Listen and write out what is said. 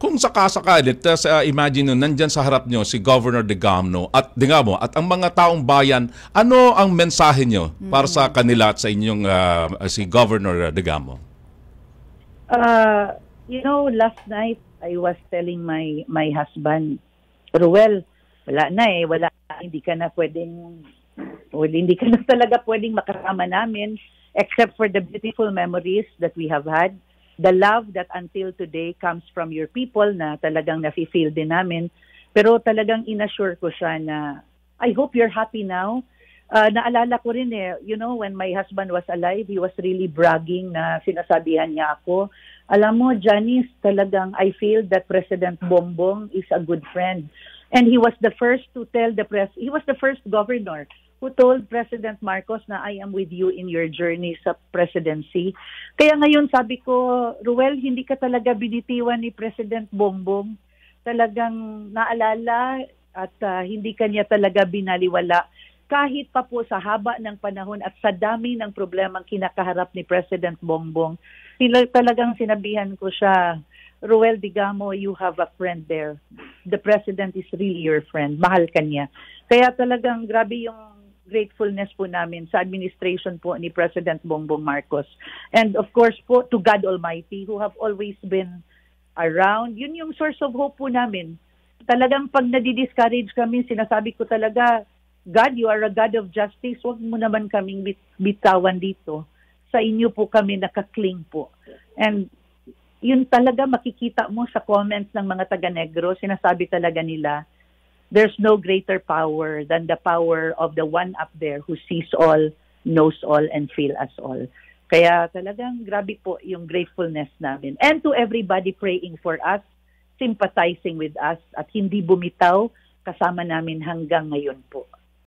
Kung sakasakalit, imagine nyo, nandyan sa harap nyo si Governor Digamo at ang mga taong bayan, ano ang mensahe nyo para sa kanila at sa inyong si Governor Digamo? Last night I was telling my husband, Ruel, wala na hindi ka na talaga pwedeng makasama namin except for the beautiful memories that we have had. The love that until today comes from your people na talagang nafe-feel din namin. Pero talagang inassure ko siya na I hope you're happy now. Naalala ko rin when my husband was alive, he was really bragging na sinasabihan niya ako, alam mo, Janice, talagang I feel that President Bongbong is a good friend. And he was the first to tell he was the first governor who told President Marcos na I am with you in your journey sa presidency. Kaya ngayon sabi ko, Ruel, hindi ka talaga binitiwan ni President Bongbong. Talagang naalala at hindi kanya talaga binaliwala. Kahit pa po sa haba ng panahon at sa dami ng problemang kinakaharap ni President Bongbong, talagang sinabihan ko siya, Ruel Digamo, you have a friend there. The President is really your friend. Mahal ka niya. Kaya talagang grabe yung gratefulness po namin sa administration po ni President Bongbong Marcos. And of course po, to God Almighty who have always been around. Yun yung source of hope po namin. Talagang pag nadi-discourage kami, sinasabi ko talaga, God, you are a God of justice. Huwag mo naman kaming bitawan dito. Sa inyo po kami nakakling po. And yun talaga makikita mo sa comments ng mga taga-Negro, sinasabi talaga nila, there's no greater power than the power of the one up there who sees all, knows all, and feels us all. Kaya talagang grabe po yung gratefulness namin. And to everybody praying for us, sympathizing with us, at hindi bumitaw, kasama namin hanggang ngayon po.